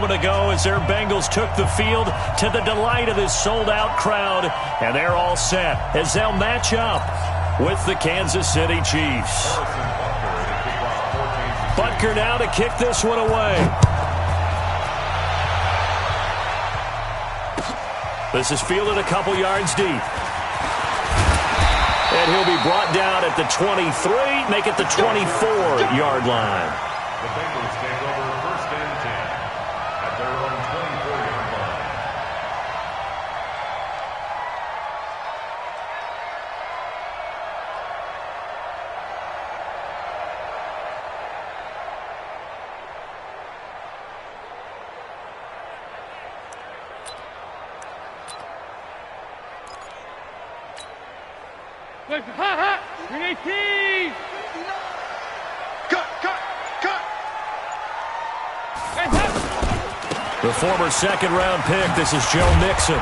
moment ago as their Bengals took the field to the delight of this sold-out crowd. And they're all set as they'll match up with the Kansas City Chiefs. Butker now to kick this one away. This is fielded a couple yards deep. And he'll be brought down at the 23, make it the 24-yard line. The Bengals take over 1st and 10 at their own 24-yard line. The former second-round pick, this is Joe Mixon.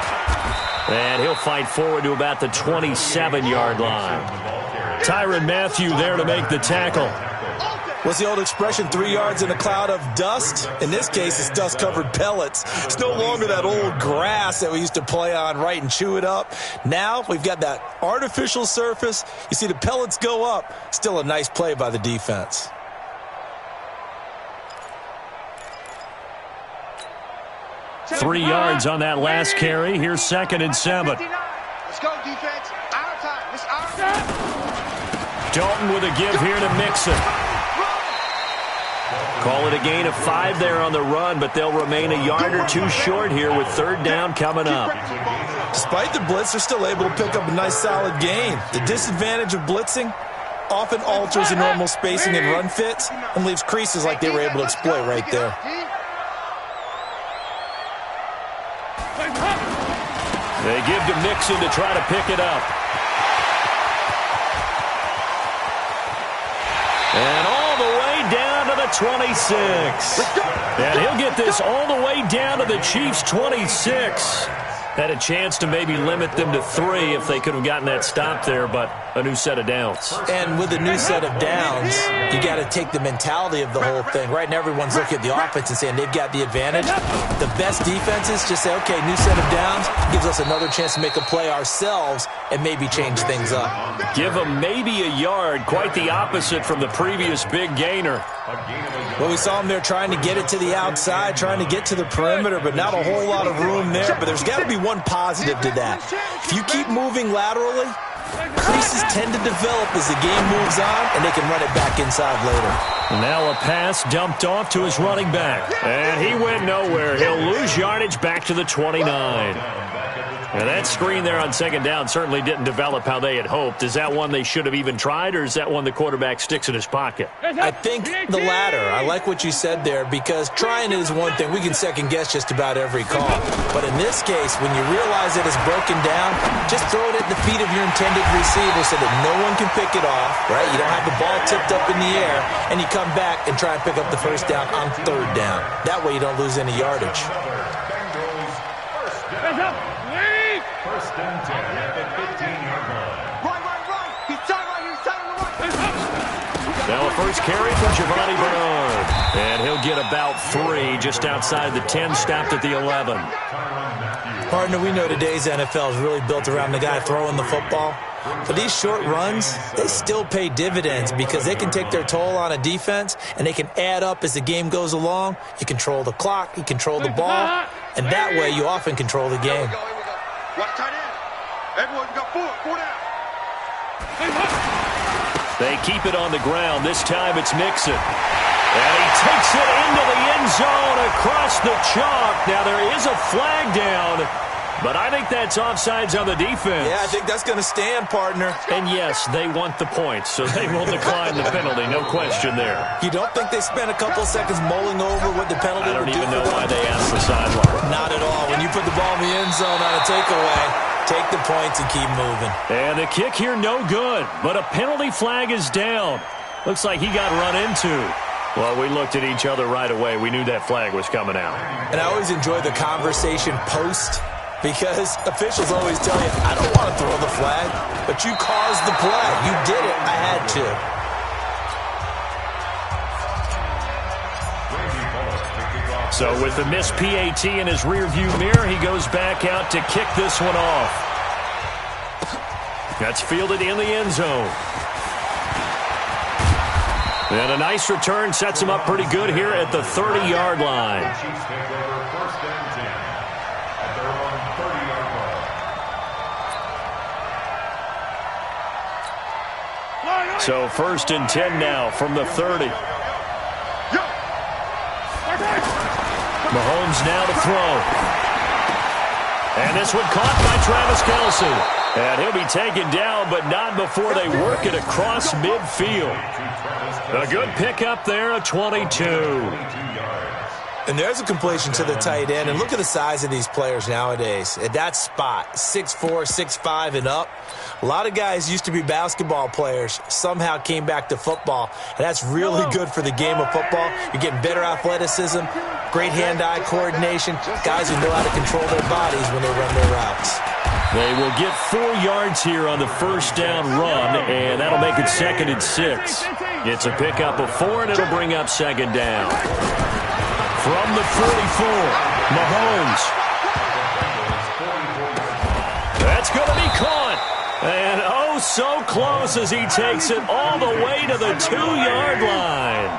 And he'll fight forward to about the 27-yard line. Tyrann Mathieu there to make the tackle. What's the old expression, 3 yards in a cloud of dust? In this case, it's dust-covered pellets. It's no longer that old grass that we used to play on, right, and chew it up. Now we've got that artificial surface. You see the pellets go up. Still a nice play by the defense. 3 yards on that last carry. Here's 2nd and 7. Let's go, defense. Our time. It's our time. Dalton with a give here to Mixon. Call it a gain of 5 there on the run, but they'll remain a yard or two short here with 3rd down coming up. Despite the blitz, they're still able to pick up a nice solid gain. The disadvantage of blitzing often alters the normal spacing and run fits and leaves creases like they were able to exploit right there. They give to Mixon to try to pick it up. And all the way down to the 26. And he'll get this all the way down to the Chiefs' 26. Had a chance to maybe limit them to 3 if they could have gotten that stop there, but a new set of downs. And with a new set of downs, you got to take the mentality of the whole thing. Right now, everyone's looking at the offense and saying they've got the advantage. The best defenses just say, okay, new set of downs gives us another chance to make a play ourselves and maybe change things up. Give them maybe a yard, quite the opposite from the previous big gainer. Well, we saw him there trying to get it to the outside, trying to get to the perimeter, but not a whole lot of room there. But there's got to be one positive to that. If you keep moving laterally, creases tend to develop as the game moves on, and they can run it back inside later. Now a pass dumped off to his running back. And he went nowhere. He'll lose yardage back to the 29. And that screen there on 2nd down certainly didn't develop how they had hoped. Is that one they should have even tried, or is that one the quarterback sticks in his pocket? I think the latter. I like what you said there, because trying it is one thing. We can second-guess just about every call. But in this case, when you realize that it's broken down, just throw it at the feet of your intended receiver so that no one can pick it off, right? You don't have the ball tipped up in the air, and you come back and try and pick up the 1st down on 3rd down. That way you don't lose any yardage. 1st and 10 at the 15-yard line. Right. He's tight right here. He's tight on the right. Now a first carry for Giovanni Bernard. And he'll get about 3 just outside the 10, stopped at the 11. Partner, we know today's NFL is really built around the guy throwing the football. But these short runs, they still pay dividends because they can take their toll on a defense, and they can add up as the game goes along. You control the clock, you control the ball, and that way you often control the game. Watch tight end. Everyone got 4 down. They keep it on the ground. This time it's Mixon. And he takes it into the end zone across the chalk. Now there is a flag down, but I think that's offsides on the defense. Yeah, I think that's going to stand, partner. And yes, they want the points, so they will decline the penalty. No question there. You don't think they spent a couple seconds mulling over what the penalty would do? I don't even know why they asked the sideline. Not at all. When you put the ball in the end zone on a takeaway, take the points and keep moving. And the kick here, no good. But a penalty flag is down. Looks like he got run into. Well, we looked at each other right away. We knew that flag was coming out. And I always enjoy the conversation post, because officials always tell you, I don't want to throw the flag, but you caused the play. You did it. I had to. So with the missed PAT in his rearview mirror, he goes back out to kick this one off. That's fielded in the end zone. And a nice return sets him up pretty good here at the 30-yard line. Chiefs take over first and 10 at their own 30-yard line. So first and 10 now from the 30. Mahomes now to throw. And this one caught by Travis Kelce. And he'll be taken down, but not before they work it across midfield. A good pickup there, a 22. And there's a completion to the tight end. And look at the size of these players nowadays. At that spot, 6'4", 6'5", and up. A lot of guys used to be basketball players, somehow came back to football. And that's really good for the game of football. You're getting better athleticism, great hand-eye coordination, guys who know how to control their bodies when they run their routes. They will get 4 yards here on the first down run, and that'll make it 2nd and 6. It's a pickup of 4, and it'll bring up 2nd down. From the 44, Mahomes. That's going to be caught. And oh, so close as he takes it all the way to the 2-yard line.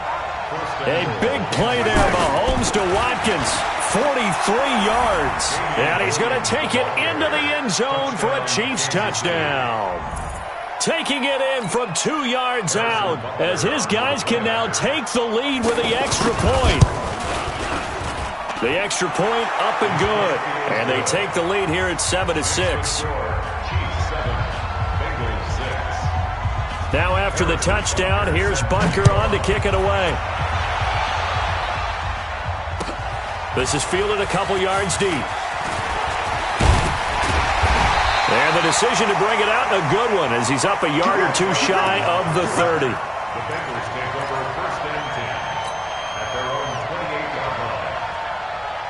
A big play there, Mahomes to Watkins. 43 yards. And he's going to take it into the end zone for a Chiefs touchdown. Taking it in from 2 yards out as his guys can now take the lead with the extra point. The extra point up and good. And they take the lead here at 7-6. Now after the touchdown, here's Bunker on to kick it away. This is fielded a couple yards deep. And the decision to bring it out, a good one, as he's up a yard or two shy of the 30. The Bengals take over first and 10 at their own 28-yard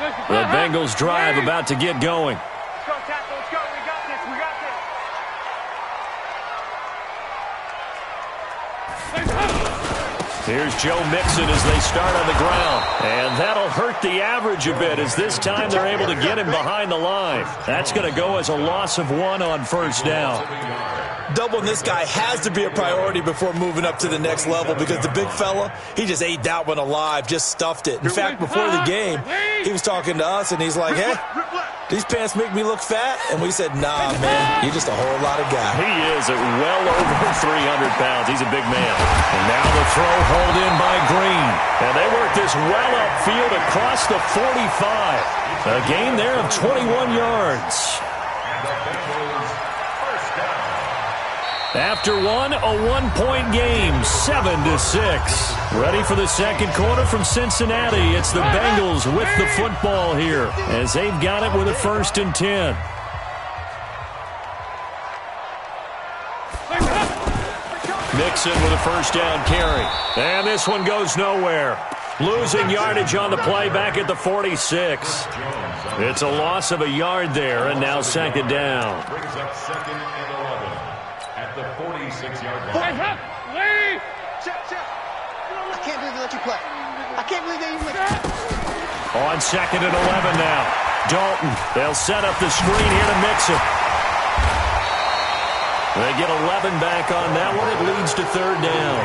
line. The Bengals drive about to get going. Let's go, tackle. Let's go. We got this. We got this. Here's Joe Mixon as they start on the ground. And that'll hurt the average a bit as this time they're able to get him behind the line. That's going to go as a loss of 1 on first down. Doubling this guy has to be a priority before moving up to the next level because the big fella, he just ate that one alive, just stuffed it. In fact, before the game, he was talking to us, and he's like, hey, these pants make me look fat? And we said, nah, man, you're just a whole lot of guy. He is at well over 300 pounds. He's a big man. And now the throw hauled in by Green. And they work this well upfield across the 45. A gain there of 21 yards. After one, a 1-point game, 7-6. Ready for the second quarter from Cincinnati. It's the Bengals with the football here as they've got it with a 1st and 10. Mixon with a first down carry. And this one goes nowhere. Losing yardage on the play back at the 46. It's a loss of a yard there, and now 2nd down. Brings up 2nd and 11 at the 46-yard line. Check. I can't believe they let you play. I can't believe they even let you. On 2nd and 11 now. Dalton, they'll set up the screen here to Mixon. They get 11 back on that one. It leads to 3rd down.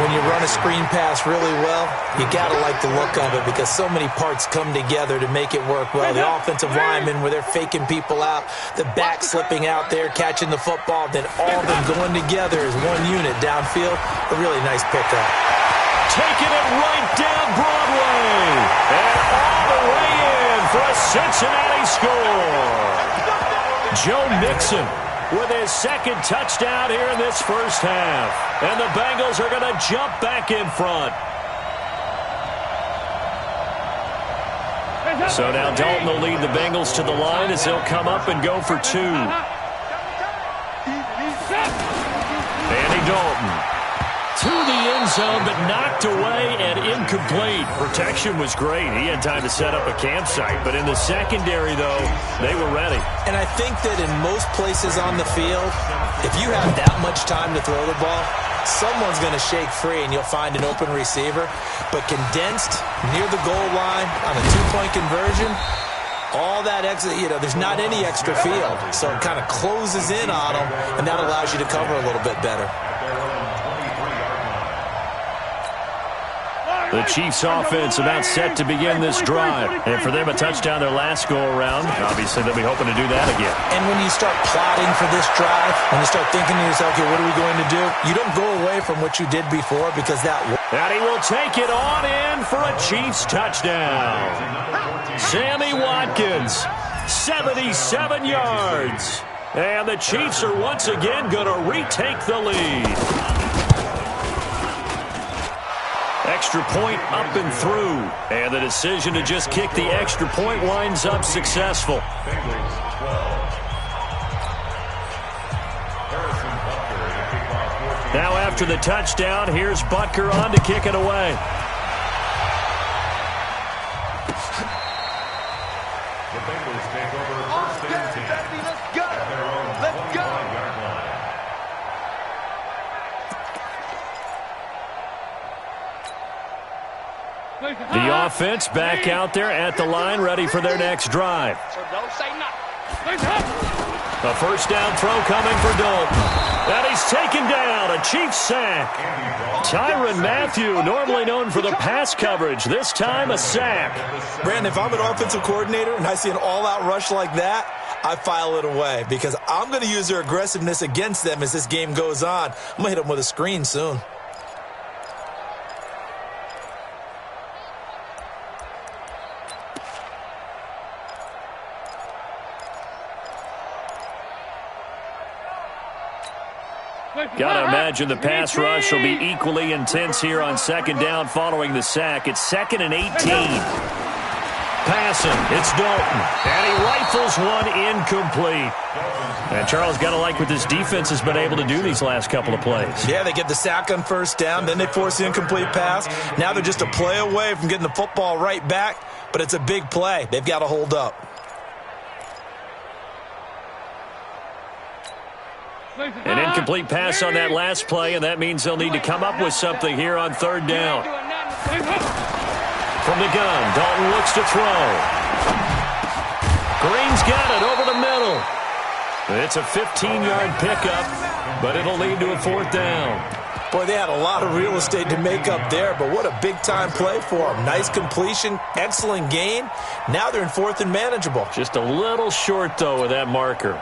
When you run a screen pass really well, you got to like the look of it because so many parts come together to make it work well. The offensive linemen, where they're faking people out, the back slipping out there, catching the football, then all of them going together as one unit downfield. A really nice pickup. Taking it right down Broadway. And all the way in for a Cincinnati score. Joe Mixon with his 2nd touchdown here in this first half. And the Bengals are going to jump back in front. So now Dalton will lead the Bengals to the line as they'll come up and go for 2. Andy Dalton to the end zone, but knocked away and incomplete. Protection was great. He had time to set up a campsite, but in the secondary, though, they were ready. And I think that in most places on the field, if you have that much time to throw the ball, someone's going to shake free and you'll find an open receiver. But condensed near the goal line on a two-point conversion, all that extra, there's not any extra field. So it kind of closes in on them, and that allows you to cover a little bit better. The Chiefs offense about set to begin this drive. And for them, a touchdown their last go-around. Obviously, they'll be hoping to do that again. And when you start plotting for this drive, when you start thinking to yourself, okay, what are we going to do? You don't go away from what you did before because that... And he will take it on in for a Chiefs touchdown. Sammy Watkins, 77 yards. And the Chiefs are once again going to retake the lead. Extra point up and through. And the decision to just kick the extra point winds up successful. Now after the touchdown, here's Butker on to kick it away. The Bengals take over first and 10. Let's go. Let's go. The offense back out there at the line, ready for their next drive. So don't say nothing. A first down throw coming for Dalton. And he's taken down, a Chiefs sack. Tyrann Mathieu, normally known for the pass coverage, this time a sack. Brandon, if I'm an offensive coordinator and I see an all-out rush like that, I file it away because I'm going to use their aggressiveness against them as this game goes on. I'm going to hit them with a screen soon. Gotta imagine the pass rush will be equally intense here on second down following the sack. It's 2nd and 18. Passing, it's Dalton. And he rifles one incomplete. And Charles, gotta like what this defense has been able to do these last couple of plays. Yeah, they get the sack on first down, then they force the incomplete pass. Now they're just a play away from getting the football right back, but it's a big play. They've got to hold up. An incomplete pass on that last play, and that means they'll need to come up with something here on third down. From the gun, Dalton looks to throw. Green's got it over the middle. It's a 15-yard pickup, but it'll lead to a fourth down. Boy, they had a lot of real estate to make up there, but what a big-time play for them. Nice completion, excellent gain. Now they're in fourth and manageable. Just a little short, though, with that marker.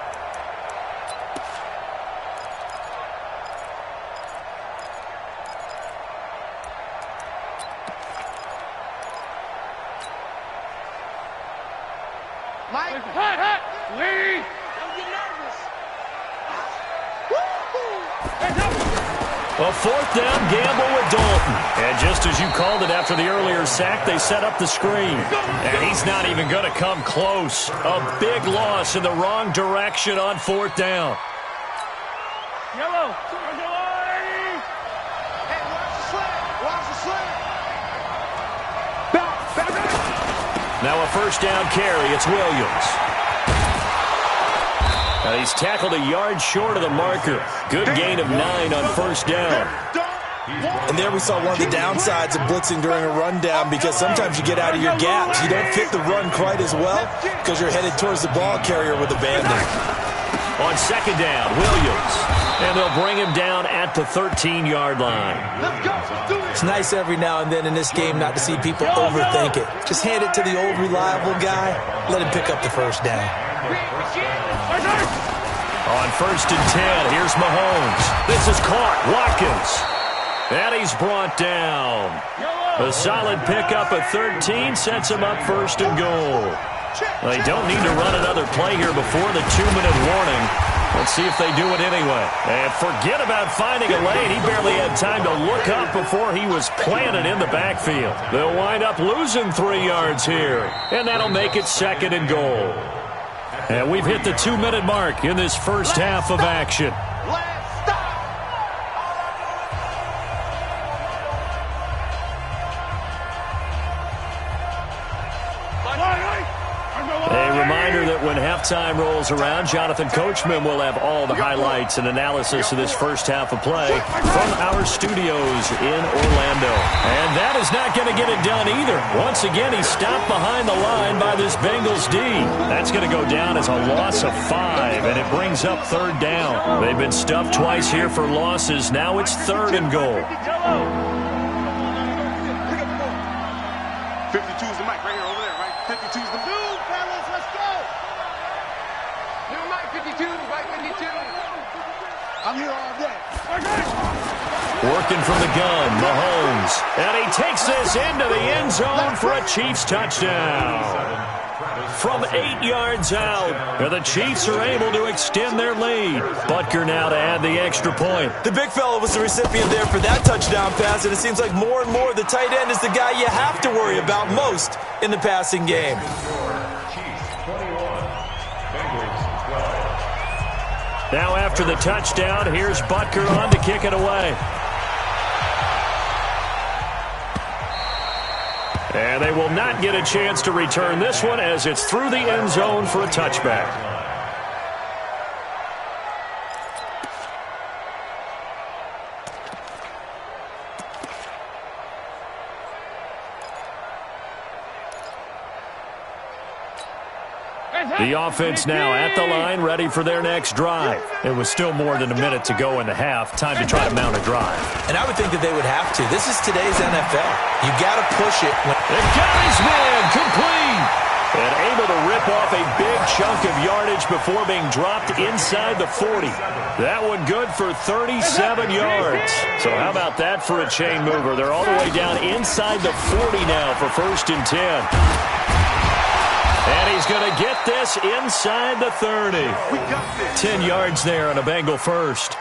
Mike, Lee. Don't get nervous. A fourth down gamble with Dalton. And just as you called it after the earlier sack, they set up the screen. And he's not even going to come close. A big loss in the wrong direction on fourth down. Yellow. Hey, watch the slant. Watch the slant. Back. Now a first down carry. It's Williams. And he's tackled a yard short of the marker. Good gain of 9 on first down. And there we saw one of the downsides of blitzing during a rundown because sometimes you get out of your gaps. You don't fit the run quite as well because you're headed towards the ball carrier with abandon. On second down, Williams. And they'll bring him down at the 13-yard line. It's nice every now and then in this game not to see people overthink it. Just hand it to the old reliable guy. Let him pick up the first down. On first and 10, here's Mahomes. This is caught. Watkins. And he's brought down. A solid pickup of 13 sets him up first and goal. Well, they don't need to run another play here before the 2-minute warning. Let's see if they do it anyway. And forget about finding a lane. He barely had time to look up before he was planted in the backfield. They'll wind up losing 3 yards here. And that'll make it second and goal. And we've hit the 2-minute mark in this first half of action. A reminder that that when halftime rolls around, Jonathan Coachman will have all the highlights and analysis of this first half of play from our studios in Orlando. And that is not going to get it done either. Once again, he's stopped behind the line by this Bengals D. That's going to go down as a loss of 5, and it brings up third down. They've been stuffed twice here for losses. Now it's third and goal. 52's the mic right here, over there, right? 52's the move, fellas, let's go! New mic 52, mic 52. I'm here all day. Working from the gun, Mahomes. And he takes this into the end zone for a Chiefs touchdown. From 8 yards out, and the Chiefs are able to extend their lead. Butker now to add the extra point. The big fella was the recipient there for that touchdown pass, and it seems like more and more the tight end is the guy you have to worry about most in the passing game. Chiefs 21, Bengals 12. Now after the touchdown, here's Butker on to kick it away. And they will not get a chance to return this one as it's through the end zone for a touchback. The offense now at the line, ready for their next drive. It was still more than a minute to go in the half. Time to try to mount a drive. And I would think that they would have to. This is today's NFL. You got to push it. They've got his man complete. And able to rip off a big chunk of yardage before being dropped inside the 40. That one good for 37 yards. So how about that for a chain mover? They're all the way down inside the 40 now for 1st and 10. And he's going to get this inside the 30. 10 yards there on a Bengal first.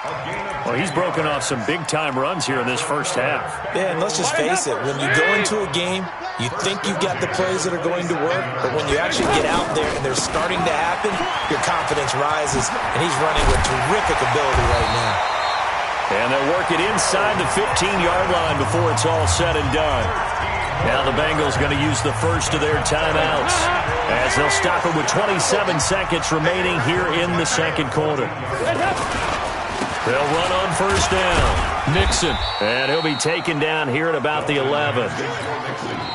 Well, he's broken off some big-time runs here in this first half. Yeah, and let's just face it. When you go into a game, you think you've got the plays that are going to work, but when you actually get out there and they're starting to happen, your confidence rises, and he's running with terrific ability right now. And they'll work it inside the 15-yard line before it's all said and done. Now the Bengals going to use the first of their timeouts as they'll stop it with 27 seconds remaining here in the second quarter. They'll run on first down. Nixon. And he'll be taken down here at about the 11.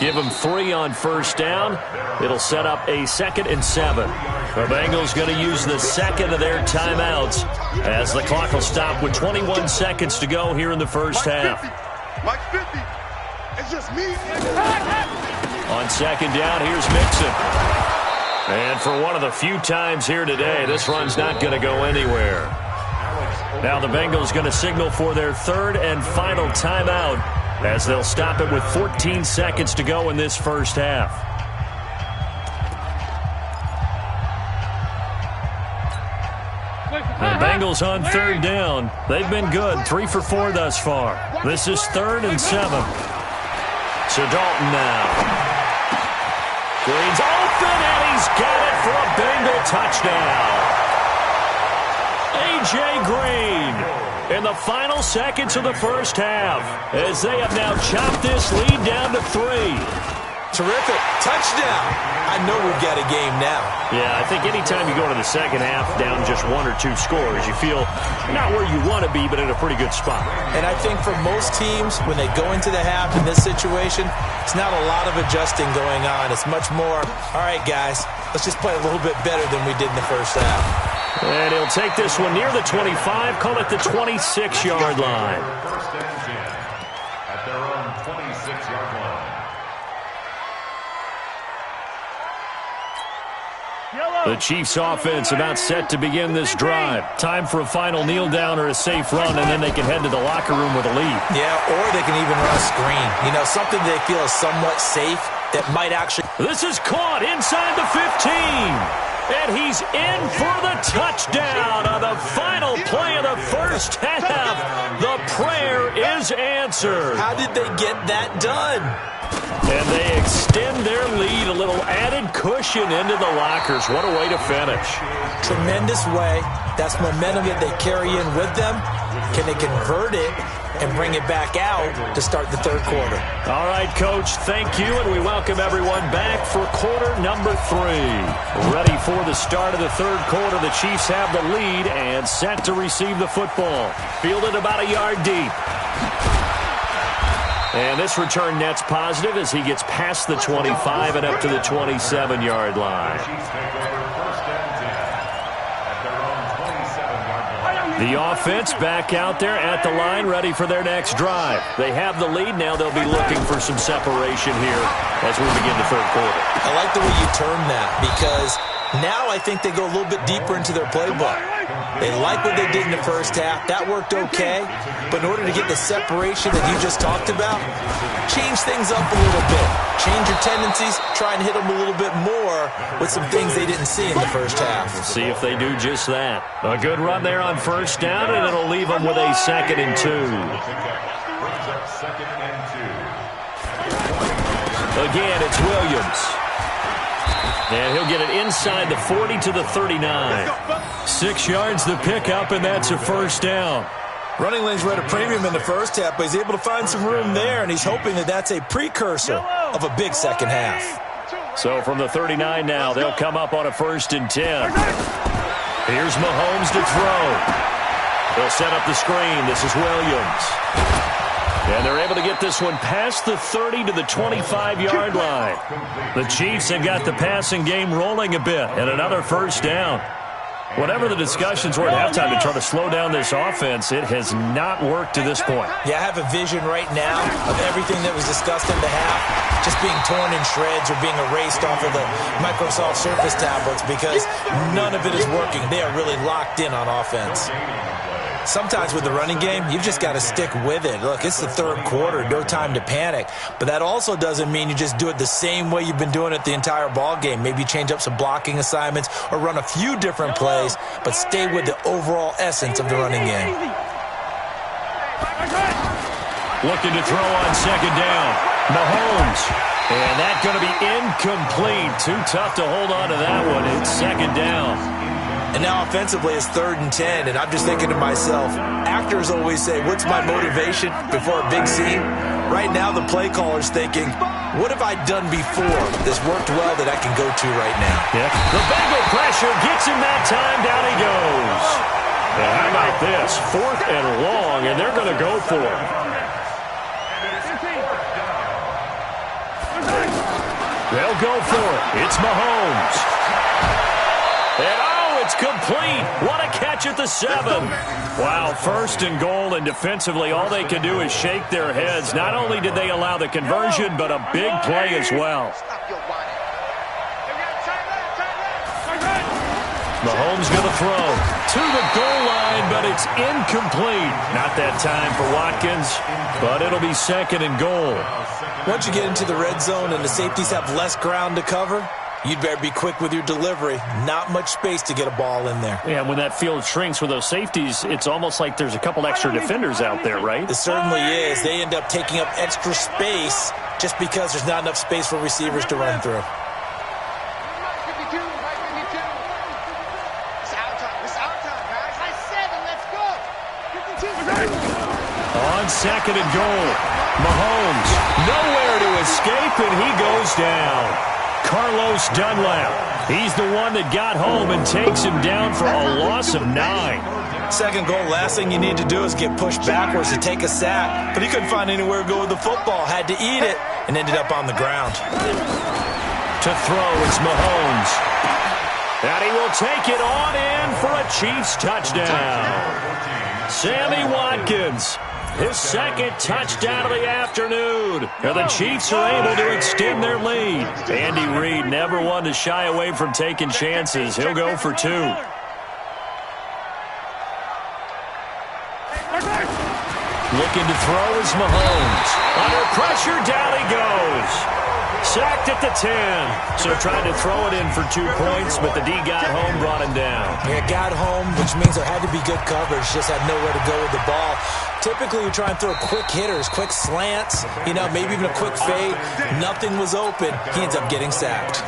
Give him 3 on first down. It'll set up a 2nd and 7. The Bengals going to use the second of their timeouts as the clock will stop with 21 seconds to go here in the first half. Mike 50. It's just me. On second down, here's Mixon. And for one of the few times here today, this run's not going to go anywhere. Now the Bengals going to signal for their 3rd and final timeout as they'll stop it with 14 seconds to go in this first half. The Bengals on 3rd down. They've been good, 3 for 4 thus far. This is 3rd and 7. So Dalton now. Green's open, and he's got it for a Bengal touchdown. A.J. Green in the final seconds of the first half as they have now chopped this lead down to 3. Terrific. Touchdown. I know we've got a game now. Yeah, I think anytime you go to the second half down just 1 or 2 scores, you feel not where you want to be, but in a pretty good spot. And I think for most teams, when they go into the half in this situation, it's not a lot of adjusting going on. It's much more, all right, guys, let's just play a little bit better than we did in the first half. And he'll take this one near the 25, call it the 26-yard line. First and 10 at their own 26-yard line. The Chiefs offense about set to begin this drive. Time for a final kneel down or a safe run, and then they can head to the locker room with a lead. Yeah, or they can even run a screen. You know, something they feel is somewhat safe that might actually... This is caught inside the 15. And he's in for the touchdown on the final play of the first half. The prayer is answered. How did they get that done? And they extend their lead, a little added cushion into the lockers. What a way to finish. Tremendous way. That's momentum that they carry in with them. Can they convert it and bring it back out to start the third quarter? All right, Coach, thank you, and we welcome everyone back for quarter number 3. Ready for the start of the third quarter. The Chiefs have the lead and set to receive the football. Fielded about a yard deep. And this return net's positive as he gets past the 25 and up to the 27-yard line. The offense back out there at the line, ready for their next drive. They have the lead. Now they'll be looking for some separation here as we begin the third quarter. I like the way you term that, because now I think they go a little bit deeper into their playbook. They like what they did in the first half. That worked okay. But in order to get the separation that you just talked about, change things up a little bit. Change your tendencies. Try and hit them a little bit more with some things they didn't see in the first half. See if they do just that. A good run there on first down, and it'll leave them with a 2nd and 2. Again, it's Williams. And he'll get it inside the 40 to the 39. 6 yards the pickup, and that's a first down. Running lanes were at a premium in the first half, but he's able to find some room there, and he's hoping that that's a precursor of a big second half. So from the 39 now, they'll come up on a 1st and 10. Here's Mahomes to throw. They'll set up the screen. This is Williams. And they're able to get this one past the 30 to the 25-yard line. The Chiefs have got the passing game rolling a bit, and another first down. Whatever the discussions were at halftime to try to slow down this offense, it has not worked to this point. Yeah, I have a vision right now of everything that was discussed in the half just being torn in shreds or being erased off of the Microsoft Surface tablets because none of it is working. They are really locked in on offense. Sometimes with the running game, you've just got to stick with it. Look, it's the third quarter, no time to panic. But that also doesn't mean you just do it the same way you've been doing it the entire ball game. Maybe change up some blocking assignments or run a few different plays, but stay with the overall essence of the running game. Looking to throw on 2nd down. Mahomes. And that's going to be incomplete. Too tough to hold on to that one. It's 2nd down. And now offensively it's 3rd and 10, and I'm just thinking to myself, actors always say, what's my motivation before a big scene? Right now the play caller's thinking, what have I done before this worked well that I can go to right now? Yeah. The Bengal pressure gets him that time. Down he goes. And how about this? 4th and long, and they're going to go for it. They'll go for it. It's Mahomes. And it's complete. What a catch at the 7. Wow, 1st and goal, and defensively all they can do is shake their heads. Not only did they allow the conversion, but a big play as well. Mahomes going to throw to the goal line, but it's incomplete. Not that time for Watkins, but it'll be 2nd and goal. Once you get into the red zone and the safeties have less ground to cover, you'd better be quick with your delivery. Not much space to get a ball in there. Yeah, when that field shrinks with those safeties, it's almost like there's a couple extra defenders out there, right? It certainly is. They end up taking up extra space just because there's not enough space for receivers to run through. On 2nd and goal, Mahomes nowhere to escape, and he goes down. Carlos Dunlap. He's the one that got home and takes him down for a loss of 9. 2nd goal, last thing you need to do is get pushed backwards to take a sack. But he couldn't find anywhere to go with the football. Had to eat it and ended up on the ground. To throw, it's Mahomes. And he will take it on in for a Chiefs touchdown. Sammy Watkins. His 2nd touchdown of the afternoon. And the Chiefs are able to extend their lead. Andy Reid never one to shy away from taking chances. He'll go for 2. Looking to throw is Mahomes. Under pressure, down he goes. Sacked at the 10. So tried to throw it in for 2 points, but the D got home, brought him down. Yeah, got home, which means there had to be good coverage. Just had nowhere to go with the ball. Typically, you try and throw quick hitters, quick slants, maybe even a quick fade. Nothing was open. He ends up getting sacked.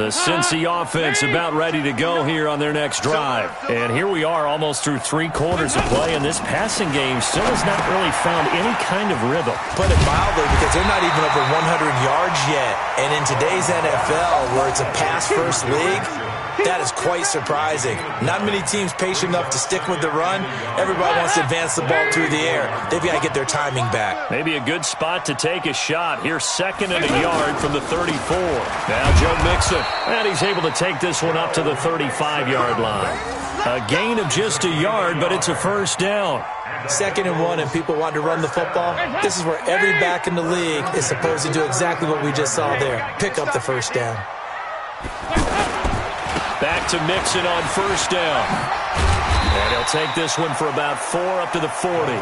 The Cincy offense about ready to go here on their next drive. And here we are almost through 3 quarters of play, and this passing game still has not really found any kind of rhythm. Put it mildly, because they're not even over 100 yards yet. And in today's NFL, where it's a pass-first league, that is quite surprising. Not many teams patient enough to stick with the run. Everybody wants to advance the ball through the air. They've got to get their timing back. Maybe a good spot to take a shot. Here's 2nd and a yard from the 34. Now Joe Mixon. And he's able to take this one up to the 35-yard line. A gain of just a yard, but it's a first down. 2nd and 1, and people want to run the football. This is where every back in the league is supposed to do exactly what we just saw there. Pick up the first down. Back to Mixon on first down. And he'll take this one for about 4 up to the 40.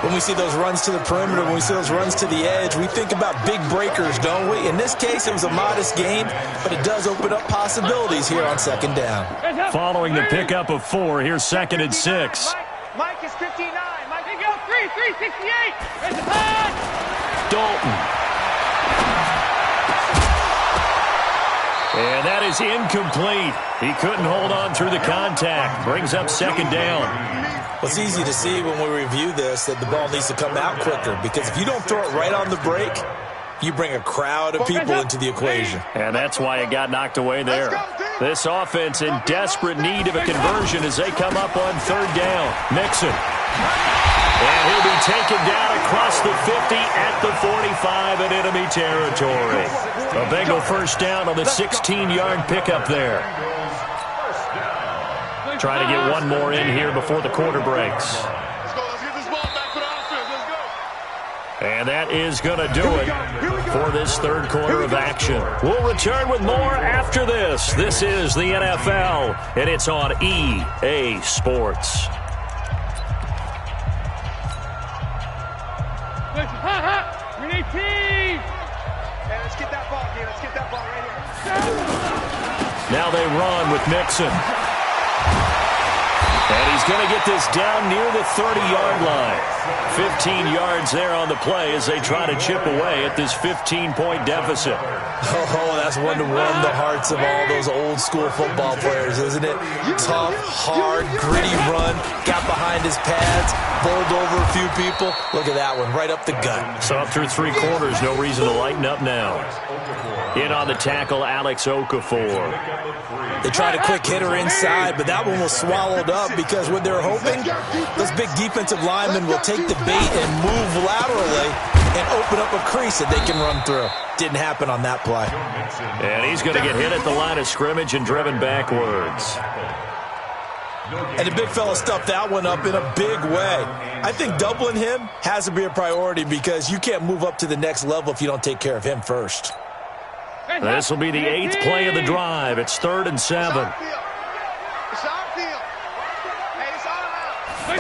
When we see those runs to the perimeter, when we see those runs to the edge, we think about big breakers, don't we? In this case, it was a modest gain, but it does open up possibilities here on 2nd down. Following the pickup of 4, here's 2nd and 6. Mike is 59. Mike, go 368. Dalton. And that is incomplete. He couldn't hold on through the contact. Brings up 2nd down. Well, it's easy to see when we review this that the ball needs to come out quicker, because if you don't throw it right on the break, you bring a crowd of people into the equation. And that's why it got knocked away there. This offense in desperate need of a conversion as they come up on 3rd down. Mixon. And he'll be taken down across the 50 at the 45 in enemy territory. A Bengal first down on the 16-yard pickup there. Trying to get one more in here before the quarter breaks. Let's go. Let's get this ball back for the offense. Let's go. And that is going to do it for this 3rd quarter of action. We'll return with more after this. This is the NFL, and it's on EA Sports. We need team. Hey, let's get that ball, kid. Let's get that ball right here. Now they run with Mixon. And he's going to get this down near the 30-yard line. 15 yards there on the play as they try to chip away at this 15-point deficit. Oh, that's one to warm the hearts of all those old-school football players, isn't it? Tough, hard, gritty run. Got behind his pads, bowled over a few people. Look at that one, right up the gut. So up through 3 quarters, no reason to lighten up now. In on the tackle, Alex Okafor. They tried a quick hitter inside, but that one was swallowed up because what they're hoping, those big defensive linemen will take the bait and move laterally and open up a crease that they can run through. Didn't happen on that play. And he's going to get hit at the line of scrimmage and driven backwards. And the big fella stuffed that one up in a big way. I think doubling him has to be a priority because you can't move up to the next level if you don't take care of him first. This will be the 8th play of the drive. It's 3rd and 7. It's our field. Hey, it's all out.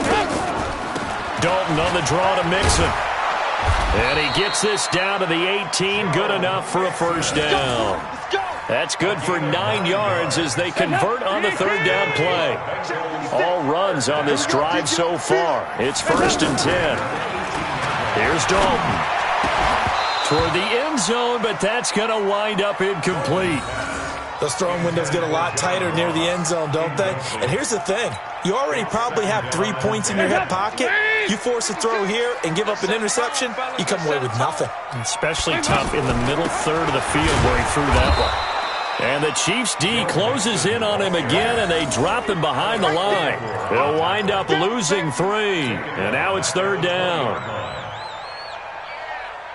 Dalton on the draw to Mixon. And he gets this down to the 18. Good enough for a first down. That's good for 9 yards as they convert on the 3rd down play. All runs on this drive so far. It's 1st and 10. Here's Dalton. Toward the end zone, but that's going to wind up incomplete. Those throwing windows get a lot tighter near the end zone, don't they? And here's the thing. You already probably have 3 points in your hip pocket. You force a throw here and give up an interception, you come away with nothing. Especially tough in the middle 3rd of the field where he threw that one. And the Chiefs' D closes in on him again, and they drop him behind the line. They'll wind up losing 3. And now it's 3rd down.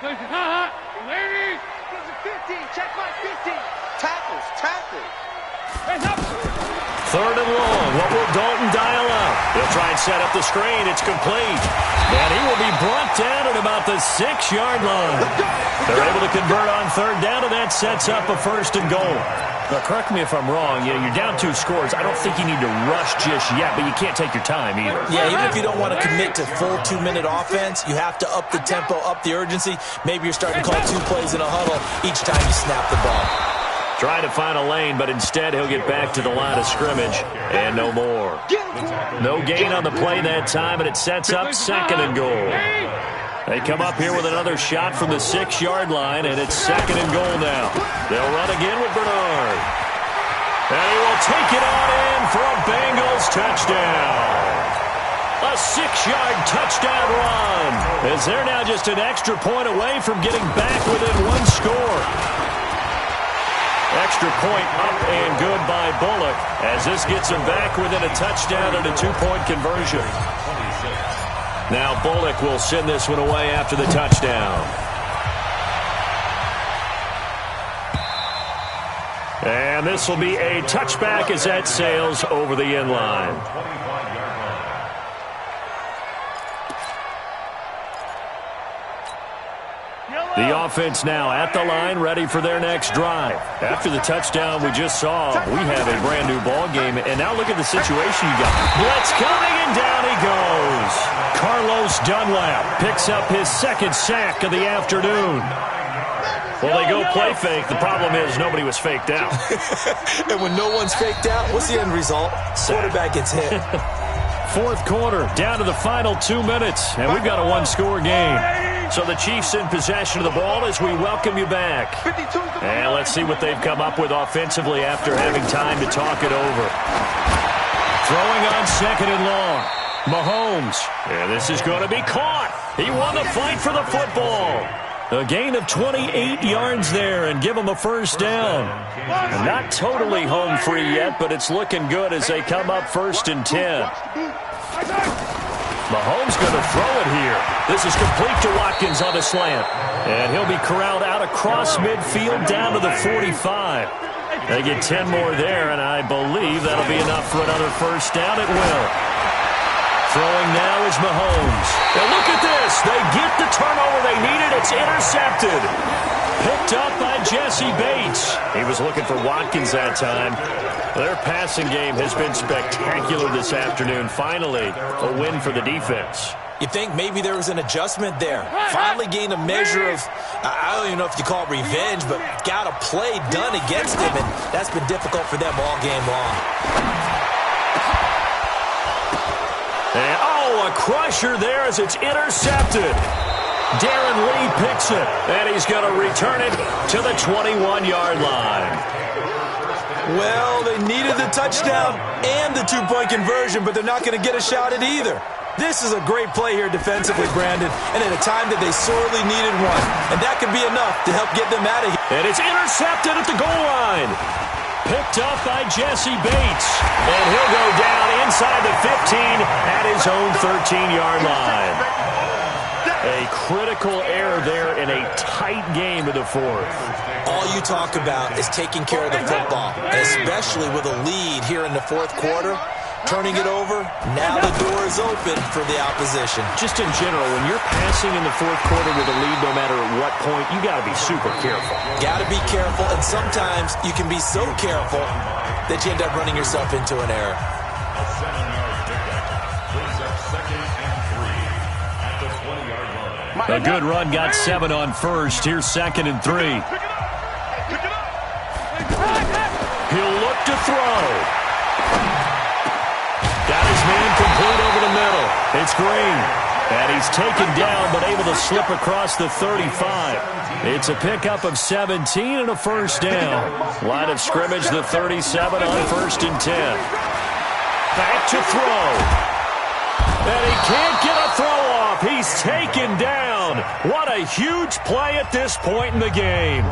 Ladies, 15, check my 15. Tackles. 3rd and long. What will Dalton dial up? He'll try and set up the screen. It's complete. And he will be brought down at about the 6-yard line. They're able to convert on 3rd down, and that sets up a 1st and goal. Now, correct me if I'm wrong. You're down 2 scores. I don't think you need to rush just yet, but you can't take your time either. Yeah, even if you don't want to commit to full 2-minute offense, you have to up the tempo, up the urgency. Maybe you're starting to call 2 plays in a huddle each time you snap the ball. Trying to find a lane, but instead he'll get back to the line of scrimmage, and no more. No gain on the play that time, and it sets up 2nd and goal. They come up here with another shot from the 6-yard line, and it's 2nd and goal now. They'll run again with Bernard. And he will take it on in for a Bengals touchdown. A 6-yard touchdown run, as they're now just an extra point away from getting back within one score. Extra point up and good by Bullock, as this gets him back within a touchdown and a 2-point conversion. Now Bullock will send this one away after the touchdown. And this will be a touchback as that sails over the end line. The offense now at the line, ready for their next drive. After the touchdown we just saw, we have a brand-new ball game. And now look at the situation you got. Blitz coming, and down he goes. Carlos Dunlap picks up his 2nd sack of the afternoon. Well, they go play fake. The problem is nobody was faked out. And when no one's faked out, what's the end result? Quarterback gets hit. 4th quarter, down to the final 2 minutes, and we've got a 1-score game. So the Chiefs in possession of the ball as we welcome you back. And let's see what they've come up with offensively after having time to talk it over. Throwing on 2nd and long. Mahomes. And this is going to be caught. He won the fight for the football. A gain of 28 yards there and give them a 1st down. And not totally home free yet, but it's looking good as they come up 1st and 10. Mahomes going to throw it here. This is complete to Watkins on a slant. And he'll be corralled out across midfield down to the 45. They get 10 more there, and I believe that'll be enough for another 1st down. It will. Throwing now is Mahomes. And look at this. They get the turnover they needed. It's intercepted. Picked up by Jesse Bates. He was looking for Watkins that time. Their passing game has been spectacular this afternoon. Finally, a win for the defense. You think maybe there was an adjustment there. Finally gained a measure of, I don't even know if you call it revenge, but got a play done against him, and that's been difficult for them all game long. And, a crusher there as it's intercepted. Darren Lee picks it, and he's going to return it to the 21-yard line. Well, they needed the touchdown and the 2-point conversion, but they're not going to get a shot at either. This is a great play here defensively, Brandon, and at a time that they sorely needed one. And that could be enough to help get them out of here. And it's intercepted at the goal line. Picked up by Jesse Bates. And he'll go down inside the 15 at his own 13-yard line. A critical error there in a tight game of the 4th. All you talk about is taking care of the football, especially with a lead here in the 4th quarter. Turning it over, now the door is open for the opposition. Just in general, when you're passing in the 4th quarter with a lead, no matter at what point, you got to be super careful. Got to be careful, and sometimes you can be so careful that you end up running yourself into an error. A 7-yard pickup brings up 2nd and 3 at the 20-yard line. A good run got 7 on 1st. Here's 2nd and 3. He'll look to throw. Got his man complete over the middle. It's Green. And he's taken down but able to slip across the 35. It's a pickup of 17 and a 1st down. Line of scrimmage, the 37 on 1st and 10. Back to throw. And he can't get a throw off. He's taken down. What a huge play at this point in the game.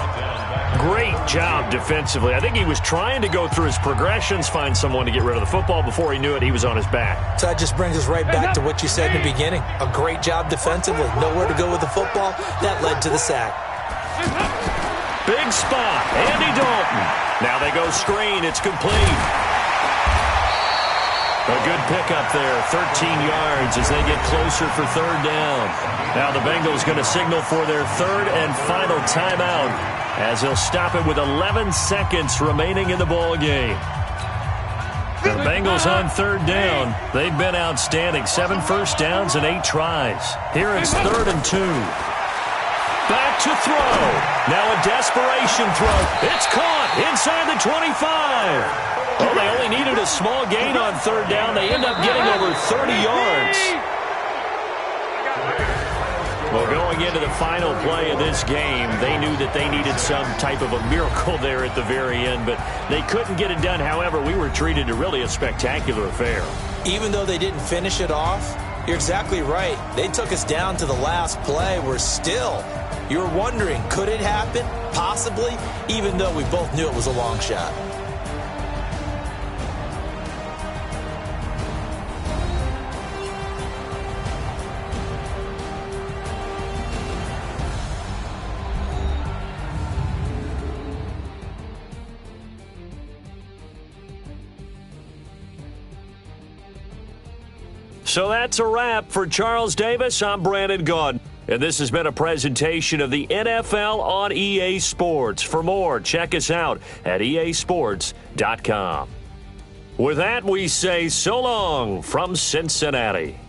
Great job defensively. I think he was trying to go through his progressions, find someone to get rid of the football. Before he knew it, he was on his back. So that just brings us right back to what you said in the beginning. A great job defensively. Nowhere to go with the football. That led to the sack. Big spot. Andy Dalton. Now they go screen. It's complete. A good pickup there, 13 yards as they get closer for 3rd down. Now the Bengals going to signal for their 3rd and final timeout as they'll stop it with 11 seconds remaining in the ball game. The Bengals on 3rd down. They've been outstanding. 7 first downs and 8 tries. Here it's 3rd and 2. Back to throw. Now a desperation throw. It's caught inside the 25. Well, they only needed a small gain on 3rd down. They end up getting over 30 yards. Well, going into the final play of this game, they knew that they needed some type of a miracle there at the very end, but they couldn't get it done. However, we were treated to really a spectacular affair. Even though they didn't finish it off, you're exactly right. They took us down to the last play. We're still, you're wondering, could it happen? Possibly, even though we both knew it was a long shot. So that's a wrap for Charles Davis. I'm Brandon Gaudin, and this has been a presentation of the NFL on EA Sports. For more, check us out at easports.com. With that, we say so long from Cincinnati.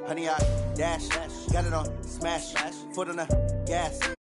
Honey, I dash, got it on smash, foot on the gas.